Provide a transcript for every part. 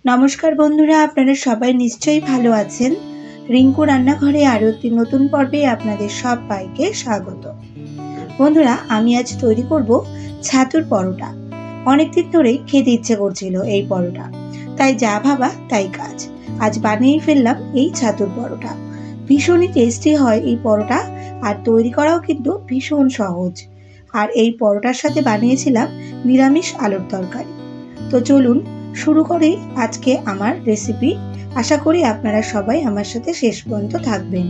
নমস্কার বন্ধুরা, আপনারা সবাই নিশ্চয়ই ভালো আছেন। রিঙ্কু রান্নাঘরে আরও একটি নতুন পর্বে আপনাদের সবাইকে স্বাগত। বন্ধুরা, আমি আজ তৈরি করব ছাতুর পরোটা। অনেকদিন ধরেই খেতে ইচ্ছে করছিল এই পরোটা, তাই যা ভাবা তাই কাজ। আজ বানিয়ে ফেললাম এই ছাতুর পরোটা। ভীষণই টেস্টি হয় এই পরোটা, আর তৈরি করাও কিন্তু ভীষণ সহজ। আর এই পরোটার সাথে বানিয়েছিলাম নিরামিষ আলুর তরকারি। তো চলুন শুরু করি আজকে আমার রেসিপি। আশা করি আপনারা সবাই আমার সাথে শেষ পর্যন্ত থাকবেন।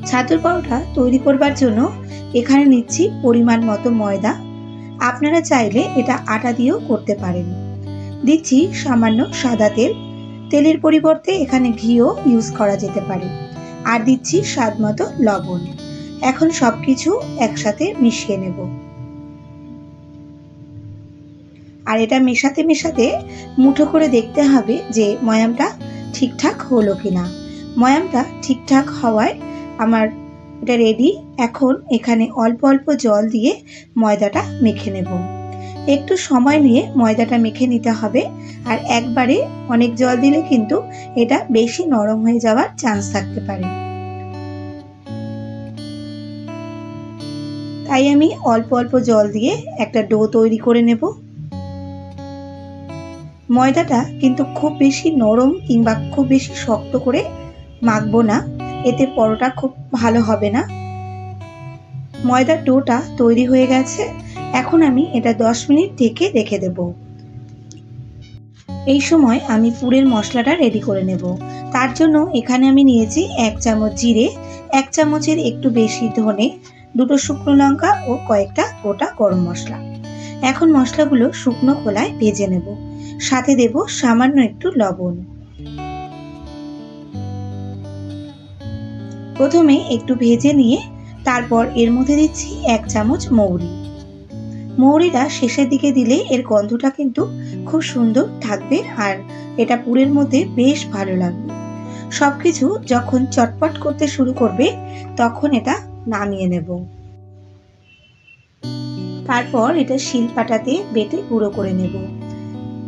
ছাতুর পরোটা তৈরি করবার জন্য এখানে নিচ্ছি পরিমাণ মতো ময়দা। আপনারা চাইলে এটা আটা দিয়েও করতে পারেন। দিচ্ছি সামান্য সাদা তেল। তেলের পরিবর্তে এখানে ঘিও ইউজ করা যেতে পারে। আর দিচ্ছি স্বাদ মতো লবণ। এখন সবকিছু একসাথে মিশিয়ে নেব। আর এটা মেশাতে মেশাতে মুঠো করে দেখতে হবে যে ময়ামটা ঠিকঠাক হলো কিনা। ময়ামটা ঠিকঠাক হওয়ায় আমার এটা রেডি। এখন এখানে অল্প অল্প জল দিয়ে ময়দাটা মেখে নেব। একটু সময় নিয়ে ময়দাটা মেখে নিতে হবে। আর একবারে অনেক জল দিলে কিন্তু এটা বেশি নরম হয়ে যাওয়ার চান্স থাকতে পারে। তাই আমি অল্প অল্প জল দিয়ে একটা ডো তৈরি করে নেব। ময়দাটা কিন্তু খুব বেশি নরম কিংবা খুব বেশি শক্ত করে মাখবো না, এতে পরোটা খুব ভালো হবে না। ময়দার ডোটা তৈরি হয়ে গেছে। এখন আমি এটা 10 মিনিট ঢেকে রেখে দেব। এই সময় আমি পুরের মশলাটা রেডি করে নেব। তার জন্য এখানে আমি নিয়েছি 1 চামচ জিরে, 1 চামচের একটু বেশি ধনে, 2টো শুকনো লঙ্কা ও কয়েকটা গোটা গরম মশলা। এখন মশলাগুলো শুকনো খোলায় ভেজে নেব। সাথে দেব সামান্য একটু লবণ। প্রথমে একটু ভেজে নিয়ে তারপর এর মধ্যে দিচ্ছি 1 চামচ মৌরি। মৌরিটা শেষের দিকে দিলে এর গন্ধটা কিন্তু খুব সুন্দর থাকবে, আর এটা পুরের মধ্যে বেশ ভালো লাগবে। সবকিছু যখন চটপট করতে শুরু করবে তখন এটা নামিয়ে নেব। তারপর এটা শিলপাটাতে বেটে গুঁড়ো করে নেব।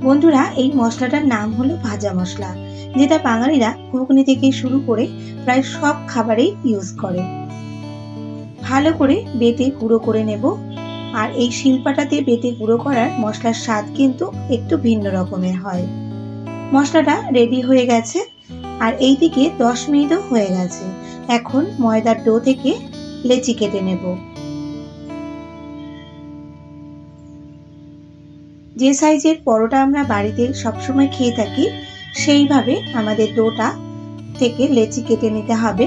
বন্ধুরা, এই মশলাটার নাম হলো ভাজা মশলা, যেটা বাঙালিরা ঘুগনি থেকে শুরু করে প্রায় সব খাবারেই ইউজ করে। ভালো করে বেটে গুঁড়ো করে নেব। আর এই শিলপাটাতে বেটে গুঁড়ো করার মশলার স্বাদ কিন্তু একটু ভিন্ন রকমের হয়। মশলাটা রেডি হয়ে গেছে। আর এইদিকে 10 মিনিটও হয়ে গেছে। এখন ময়দার ডো থেকে লেচি কেটে নেব। যে সাইজের পরোটা আমরা বাড়িতে সবসময় খেয়ে থাকি সেইভাবে আমাদের ডোটা থেকে লেচি কেটে নিতে হবে।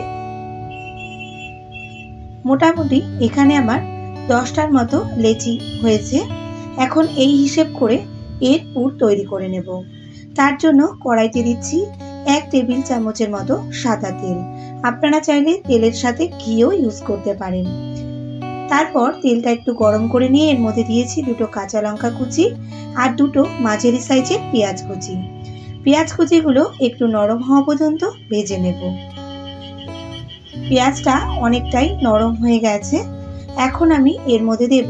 মোটামুটি এখানে আমার 10টার মতো লেচি হয়েছে। এখন এই হিসেব করে এর পুর তৈরি করে নেব। তার জন্য কড়াইতে দিচ্ছি 1 টেবিল চামচের মতো সাদা তেল। আপনারা চাইলে তেলের সাথে ঘিও ইউজ করতে পারেন। তারপর তেলটা একটু গরম করে নিয়ে এর মধ্যে দিয়েছি 2টো কাঁচা লঙ্কা কুচি আর 2টো মাঝারি সাইজের পেঁয়াজ কুচি। পেঁয়াজ কুচিগুলো একটু নরম হওয়া পর্যন্ত ভেজে নেব। পেঁয়াজটা অনেকটাই নরম হয়ে গেছে। এখন আমি এর মধ্যে দেব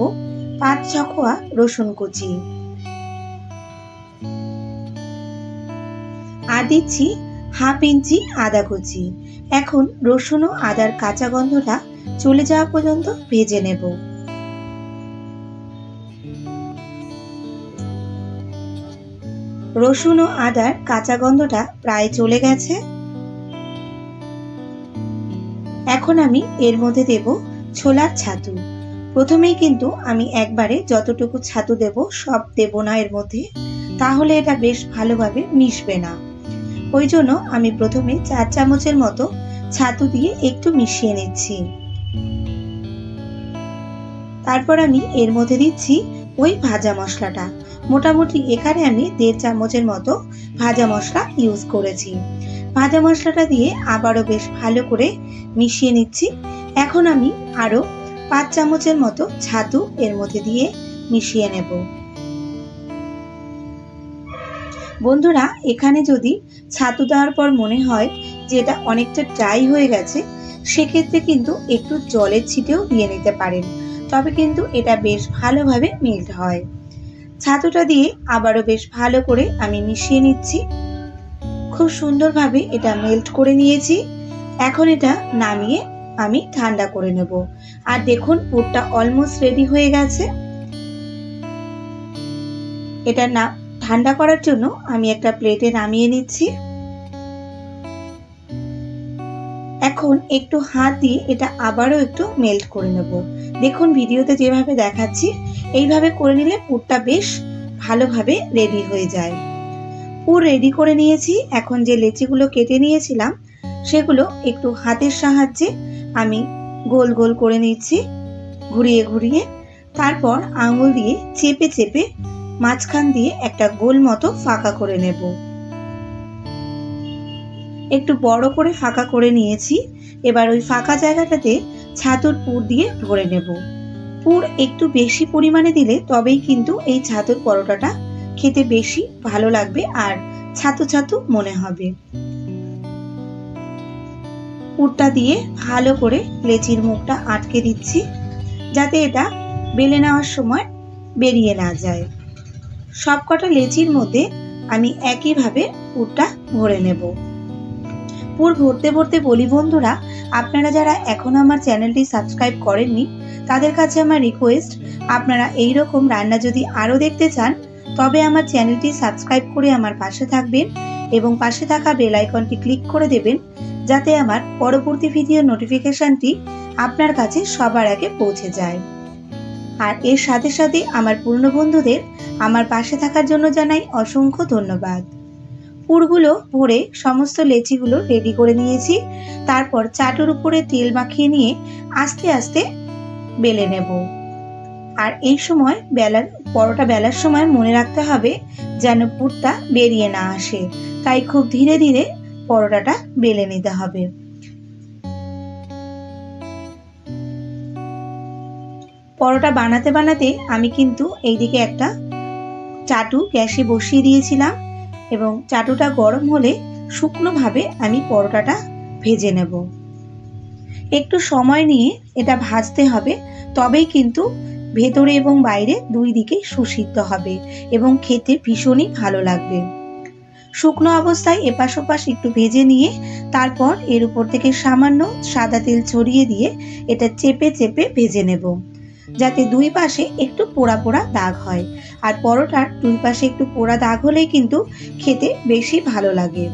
5-6 কোয়া রসুন কুচি আর দিচ্ছি হাফ ইঞ্চি আদা কুচি। এখন রসুন ও আদার কাঁচা গন্ধটা চলে যাওয়া পর্যন্ত ভেজে নেব। রসুন ও আদার কাঁচা গন্ধটা প্রায় চলে গেছে। এখন আমি এর মধ্যে দেব ছোলার ছাতু। প্রথমেই কিন্তু আমি একবারে যতটুকু ছাতু দেব সব দেব না এর মধ্যে, তাহলে এটা বেশ ভালোভাবে মিশবে না। ওই জন্য আমি প্রথমে 4 চামচের মতো ছাতু দিয়ে একটু মিশিয়ে নিচ্ছি। তারপর আমি এর মধ্যে দিচ্ছি ওই ভাজা মশলাটা। মোটামুটি এখানে আমি 1.5 চামচের মতো ভাজা মশলা ইউজ করেছি। ভাজা মশলাটা দিয়ে আবারও বেশ ভালো করে মিশিয়ে নিচ্ছি। এখন আমি আরো 5 চামচের মতো ছাতু এর মধ্যে দিয়ে মিশিয়ে নেব। বন্ধুরা, এখানে যদি ছাতু দেওয়ার পর মনে হয় যে এটা অনেকটা ড্রাই হয়ে গেছে, সেক্ষেত্রে কিন্তু একটু জলের ছিটেও দিয়ে নিতে পারেন, তবে কিন্তু এটা বেশ ভালোভাবে মেল্ট হয়। ছাতুটা দিয়ে আবারও বেশ ভালো করে আমি মিশিয়ে নিচ্ছি। খুব সুন্দরভাবে এটা মেল্ট করে নিয়েছি। এখন এটা নামিয়ে আমি ঠান্ডা করে নেব। আর দেখুন পুরটা অলমোস্ট রেডি হয়ে গেছে। এটা না ঠান্ডা করার জন্য আমি একটা প্লেটে নামিয়ে নিচ্ছি। এখন একটু হাত দিয়ে এটা আবারও একটু মেল্ট করে নেব। দেখুন ভিডিওতে যেভাবে দেখাচ্ছি এইভাবে করে নিলে পুরটা বেশ ভালোভাবে রেডি হয়ে যায়। পুর রেডি করে নিয়েছি। এখন যে লেচিগুলো কেটে নিয়েছিলাম সেগুলো একটু হাতের সাহায্যে আমি গোল গোল করে নিচ্ছি, ঘুরিয়ে ঘুরিয়ে। তারপর আঙুল দিয়ে চেপে চেপে মাঝখান দিয়ে একটা গোল মতো ফাঁকা করে নেব। একটু বড় করে ফাঁকা করে নিয়েছি। এবার ওই ফাঁকা জায়গাটাতে ছাতুর পুর দিয়ে ভরে নেব। পুর একটু বেশি পরিমাণে দিলে তবেই কিন্তু এই ছাতুর পরোটাটা খেতে বেশি ভালো লাগবে আর ছাতু ছাতু মনে হবে। পুরটা দিয়ে ভালো করে লেচির মুখটা আটকে দিচ্ছি যাতে এটা বেলে নেওয়ার সময় বেরিয়ে না যায়। সবকটা লেচির মধ্যে আমি একইভাবে পুরটা ভরে নেব। পুর ভরতে ভরতে বলি বন্ধুরা, আপনারা যারা এখনো আমার চ্যানেলটি সাবস্ক্রাইব করেননি তাদের কাছে আমার রিকোয়েস্ট, আপনারা এই রকম রান্না যদি আরও দেখতে চান তবে আমার চ্যানেলটি সাবস্ক্রাইব করে আমার পাশে থাকবেন এবং পাশে থাকা বেল আইকনটি ক্লিক করে দেবেন যাতে আমার পরবর্তী ভিডিও নোটিফিকেশনটি আপনার কাছে সবার আগে পৌঁছে যায়। আর এর সাথে সাথে আমার পুরনো বন্ধুদের আমার পাশে থাকার জন্য জানাই অসংখ্য ধন্যবাদ। পুরগুলো ভরে সমস্ত লেচিগুলো রেডি করে নিয়েছি। তারপর চাটুর উপরে তেল মাখিয়ে নিয়ে আস্তে আস্তে বেলে নেব। আর এই সময় পরোটা বেলার সময় মনে রাখতে হবে যেন পুরটা বেরিয়ে না আসে, তাই খুব ধীরে ধীরে পরোটাটা বেলে নিতে হবে। পরোটা বানাতে বানাতে আমি কিন্তু এইদিকে একটা চাটু গ্যাসে বসিয়ে দিয়েছিলাম এবং চাটুটা গরম হলে শুকনোভাবে আমি পরোটাটা ভেজে নেব। একটু সময় নিয়ে এটা ভাজতে হবে, তবেই কিন্তু ভেতরে এবং বাইরে দুই দিকেই সুসিদ্ধ হবে এবং খেতে ভীষণই ভালো লাগবে। শুকনো অবস্থায় এপাশ ওপাশ একটু ভেজে নিয়ে তারপর এর উপর থেকে সামান্য সাদা তেল ছড়িয়ে দিয়ে এটা চেপে চেপে ভেজে নেব যাতে দুই পাশে একটু পোড়া পোড়া দাগ হয়। আর পরোটার দুই পাশে একটু পোড়া দাগ হলেই কিন্তু খেতে বেশি ভালো লাগে।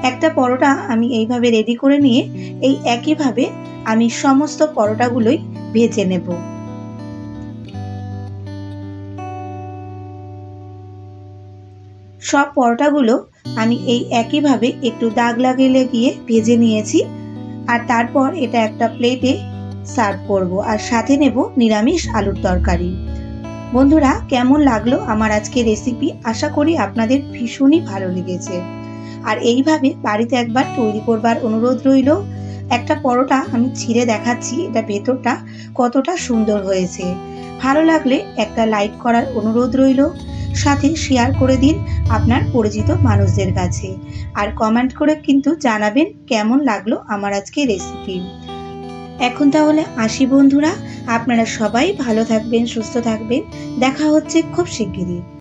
একটা পরোটা আমি এইভাবে রেডি করে নিয়ে এই একইভাবে আমি সমস্ত পরোটাগুলোই ভেজে নেব। সব পরোটাগুলো আমি এই একইভাবে একটু দাগ লাগিয়ে ভেজে নিয়েছি। আর তারপর এটা একটা প্লেটে সার্ভ করব আর সাথে নেব নিরামিষ আলুর তরকারি। বন্ধুরা, কেমন লাগলো আমার আজকে রেসিপি? আশা করি আপনাদের ভীষণই ভালো লেগেছে। আর এইভাবে বাড়িতে একবার তৈরি করবার অনুরোধ রইল। একটা পরোটা আমি ছিঁড়ে দেখাচ্ছি এটা ভেতরটা কতটা সুন্দর হয়েছে। ভালো লাগলে একটা লাইক করার অনুরোধ রইল, সাথে শেয়ার করে দিন আপনার পরিচিত মানুষদের কাছে। আর কমেন্ট করে কিন্তু জানাবেন কেমন লাগলো আমার আজকে রেসিপি। এখন তাহলে আসি বন্ধুরা, আপনারা সবাই ভালো থাকবেন, সুস্থ থাকবেন। দেখা হচ্ছে খুব শিগগিরই।